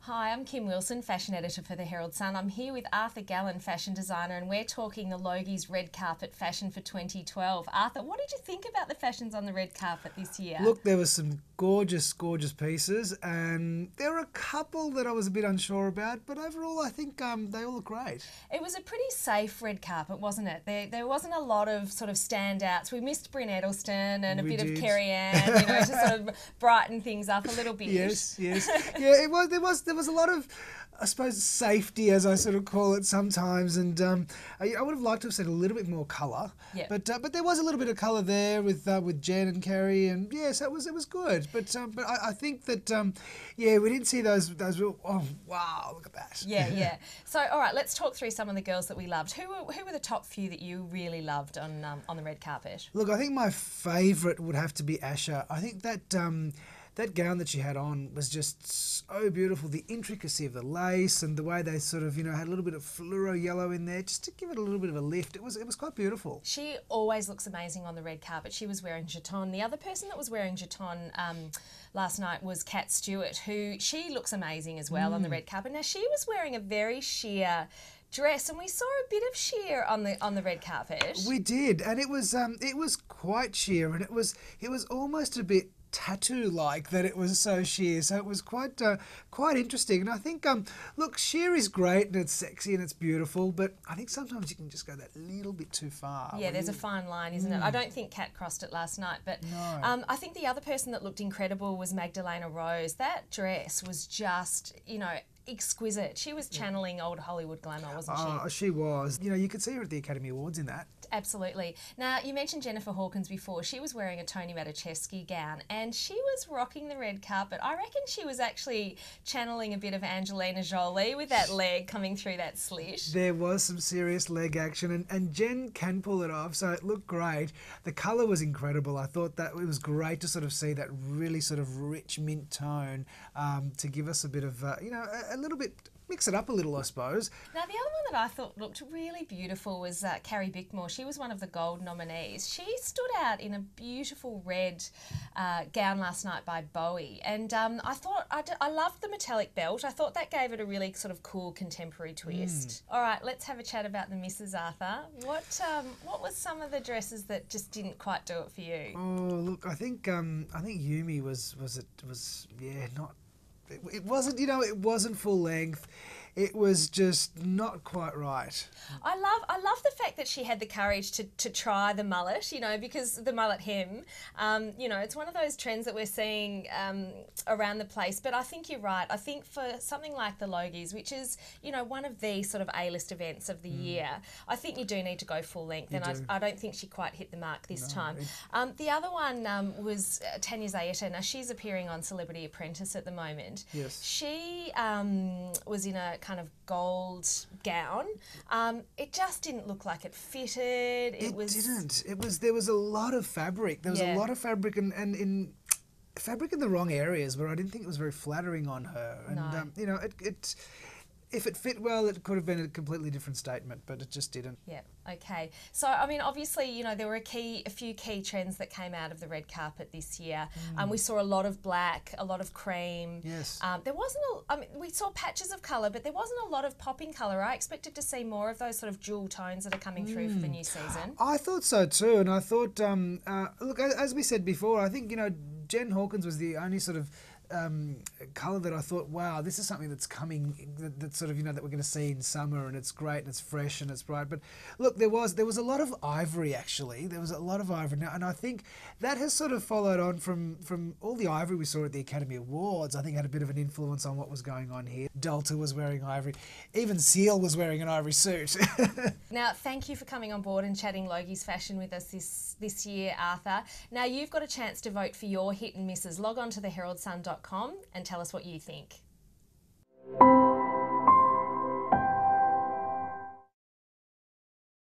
Hi, I'm Kim Wilson, fashion editor for the Herald Sun. I'm here with Arthur Gallen, fashion designer, and we're talking the Logies red carpet fashion for 2012. Arthur, what did you think about the fashions on the red carpet this year? Look, there were some gorgeous, gorgeous pieces, and there were a couple that I was a bit unsure about, but overall I think they all look great. It was a pretty safe red carpet, wasn't it? There wasn't a lot of sort of standouts. We missed Bryn Edmiston and a bit of Kerry Ann, to sort of brighten things up a little bit. Yes. Yeah, it was. There was a lot of, I suppose, safety, as I sort of call it sometimes, and I would have liked to have seen a little bit more colour. Yep. But there was a little bit of colour there with Jen and Kerry, and yes, it was good. But I think that we didn't see those real. Oh wow, look at that. Yeah. So all right, let's talk through some of the girls that we loved. Who were the top few that you really loved on the red carpet? Look, I think my favourite would have to be Asha. I think that. That gown that she had on was just so beautiful. The intricacy of the lace and the way they sort of, had a little bit of fluoro yellow in there just to give it a little bit of a lift. It was quite beautiful. She always looks amazing on the red carpet. She was wearing jeton. The other person that was wearing jeton last night was Kat Stewart, who she looks amazing as well on the red carpet. Now, she was wearing a very sheer dress, and we saw a bit of sheer on the red carpet. We did, and it was quite sheer, and it was almost a bit tattoo-like that it was so sheer, so it was quite interesting. And I think look, sheer is great and it's sexy and it's beautiful, but I think sometimes you can just go that little bit too far. Yeah, there's a fine line, isn't it? I don't think Kat crossed it last night, but no. I think the other person that looked incredible was Magdalena Rose. That dress was just, exquisite. She was channeling old Hollywood glamour, wasn't she? Oh, she was. You could see her at the Academy Awards in that. Absolutely. Now, you mentioned Jennifer Hawkins before. She was wearing a Tony Maticevski gown and she was rocking the red carpet. I reckon she was actually channeling a bit of Angelina Jolie with that leg coming through that slit. There was some serious leg action, and Jen can pull it off, so it looked great. The colour was incredible. I thought that it was great to sort of see that really sort of rich mint tone to give us a bit of, a little bit, mix it up a little, I suppose. Now, the other one that I thought looked really beautiful was Carrie Bickmore. She was one of the gold nominees. She stood out in a beautiful red gown last night by Bowie, and I thought I loved the metallic belt. I thought that gave it a really sort of cool contemporary twist. All right, let's have a chat about the Misses, Arthur. What was some of the dresses that just didn't quite do it for you? Oh, look, I think Yumi was not. It wasn't, it wasn't full length. It was just not quite right. I love the fact that she had the courage to try the mullet, because the mullet hem, it's one of those trends that we're seeing around the place. But I think you're right. I think for something like the Logies, which is, one of the sort of A-list events of the year, I think you do need to go full length. And I don't think she quite hit the mark this time. The other one was Tanya Zayeta. Now, she's appearing on Celebrity Apprentice at the moment. Yes. She was in a kind of gold gown. It just didn't look like it fitted. It didn't. There was a lot of fabric. There was a lot of fabric and in fabric in the wrong areas where I didn't think it was very flattering on her. And no. If it fit well, it could have been a completely different statement, but it just didn't. Yeah, okay. So, I mean, obviously, there were a few key trends that came out of the red carpet this year. We saw a lot of black, a lot of cream. Yes. We saw patches of colour, but there wasn't a lot of popping colour. I expected to see more of those sort of jewel tones that are coming through for the new season. I thought so too, and I thought, look, as we said before, I think, Jen Hawkins was the only sort of colour that I thought, wow, this is something that's coming, that sort of, that we're going to see in summer, and it's great and it's fresh and it's bright. But look, there was a lot of ivory, actually. There was a lot of ivory now, and I think that has sort of followed on from all the ivory we saw at the Academy Awards. I think had a bit of an influence on what was going on here. Delta was wearing ivory. Even Seal was wearing an ivory suit. Now, thank you for coming on board and chatting Logies fashion with us this year, Arthur. Now, you've got a chance to vote for your hit and misses. Log on to theheraldsun.com and tell us what you think.